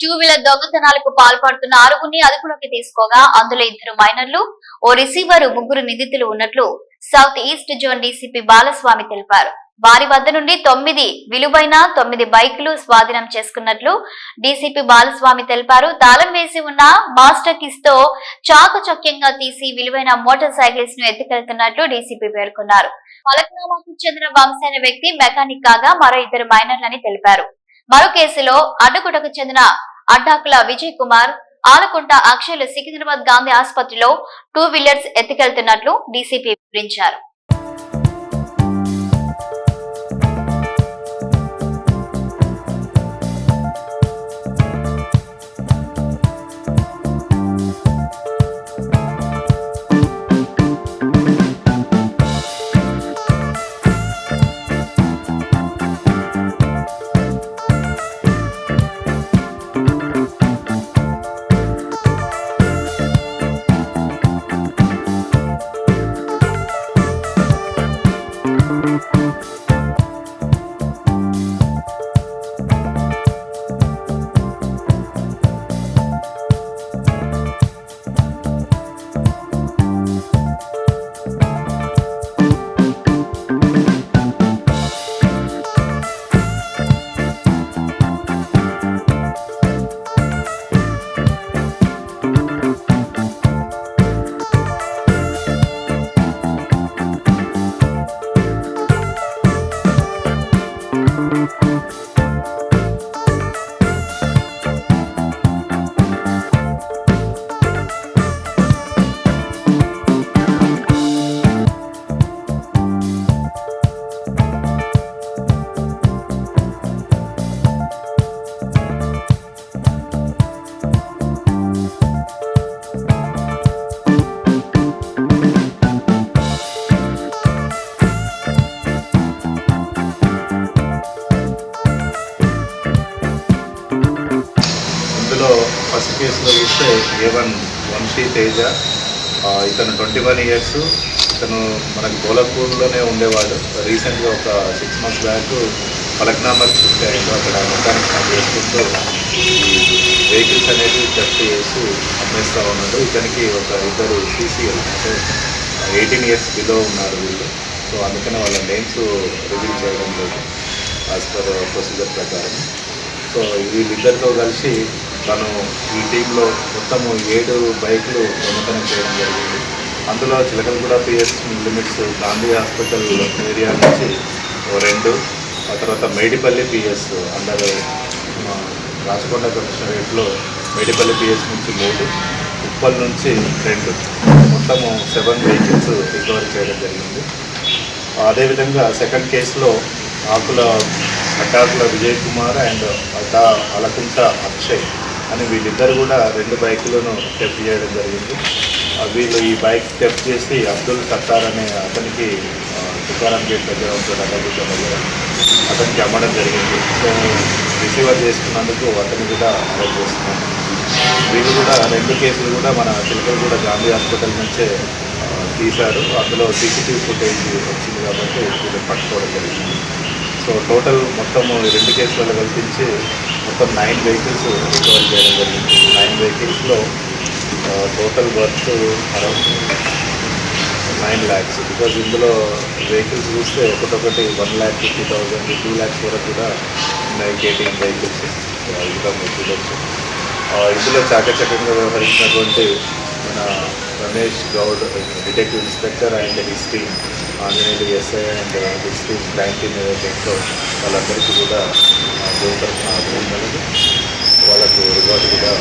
Two wheeler దొంగతనాలకు పాల్పడుతున్న ఆరుగురిని అదుపులోకి తీసుకోగా అందులో 2 మైనర్లు, ఓ రిసీవర్, 3 నిందితులు ఉన్నట్లు south east zone DCP Balaswamy తెలిపారు. వారి వద్ద నుండి 9 విలువైన 9 బైకులు స్వాధీనం చేసుకున్నట్లు డీసీపీ బాలస్వామి తెలిపారు. తాళం వేసి ఉన్న మాస్టర్ కీస్ తో చాకచక్యంగా తీసి విలువైన మోటార్ సైకిల్స్ ను ఎత్తుకెళ్తున్నట్లు డీసీపీ పేర్కొన్నారు. ఫలక్నామాకు చెందిన వంశీ అనే వ్యక్తి మెకానిక్ కాగా మరో 2 మైనర్లని తెలిపారు. మరో కేసులో అడ్డగుటకు చెందిన అడ్డాకుల విజయ్ కుమార్, ఆలకుంట అక్షయ్ సికింద్రాబాద్ గాంధీ ఆసుపత్రిలో 2 వీలర్స్ ఎత్తుకెళ్తున్నట్లు డీసీపీ వివరించారు. ఫస్ట్ కేసులో చూస్తే A1 వంశీ తేజ, ఇతను 21 years. ఇతను మనకి గోలపూర్లోనే ఉండేవాడు. రీసెంట్గా ఒక 6 months బ్యాక్ ఫలక్నామాకి షిఫ్ట్ అయ్యాడు. అక్కడ మెకానిక్ పని చేసుకుంటూ వెహికల్స్ అనేది జప్తు చేసి అమ్మేస్తూ ఉన్నాడు. ఇతనికి ఒక 2 CCL అంటే 18 years బిలో ఉన్నారు వీళ్ళు. సో అందుకనే వాళ్ళ నేమ్స్ రివీల్ చేయడం లేదు యాజ్ పర్ ప్రొసీజర్ ప్రకారం. సో వీళ్ళిద్దరితో కలిసి తను ఈ టీంలో మొత్తము 7 బైకులు దొంగతనం చేయడం జరిగింది. అందులో Chilakalaguda PS limits Gandhi hospital area నుంచి 2, ఆ తర్వాత మేడిపల్లి PS అండర్ రాచకొండ కమిషనరేట్లో మేడిపల్లి PS నుంచి 3, ఉప్పల్ నుంచి 2, మొత్తము 7 వెహికల్స్ రికవర్ చేయడం జరిగింది. అదేవిధంగా సెకండ్ కేసులో అడ్డాకుల విజయ్ కుమార్ అండ్ అలకుంట అక్షయ్ అని వీళ్ళిద్దరు కూడా 2 బైకులను థెఫ్ట్ చేయడం జరిగింది. వీళ్ళు ఈ బైక్ థెఫ్ట్ చేసి అబ్దుల్ సత్తార్ అనే అతనికి తుకారాం గేట్ దగ్గర ఉంటాడు, అడ్డగుట్ట దగ్గర, అతనికి అమ్మడం జరిగింది. సో రిసీవర్ చేసుకున్నందుకు అతన్ని కూడా అరెస్ట్ చేస్తున్నాం. వీళ్ళు కూడా 2 కేసులు కూడా మన చిలకలగూడ గాంధీ హాస్పిటల్ నుంచే తీశారు. అందులో CCTV ఫుటేజ్ వచ్చింది కాబట్టి వీళ్ళు పట్టుకోవడం జరిగింది. సో టోటల్ మొత్తము 2 కేసులలో కల్పించి మొత్తం 9 వెహికల్స్ రికవర్ చేయడం జరిగింది. 9 వెహికల్స్లో total worth around 9 lakhs. Because ఇందులో వెహికల్స్ చూస్తే ఒకటొకటి 1,50,000, 2 lakhs వరకు కూడా ఉన్నాయి కేటింగ్ వెహికల్స్. ఇంకా మీరు చూడవచ్చు. ఇందులో చాకచక్యంగా వ్యవహరించినటువంటి మన Ramesh Goud detective inspector and his team, Anjaneyulu SI and his team crime team ఏదైతే వాళ్ళందరికీ కూడా దేవుడి తరఫున అభినందనలు, వాళ్ళకు రివార్డు కూడా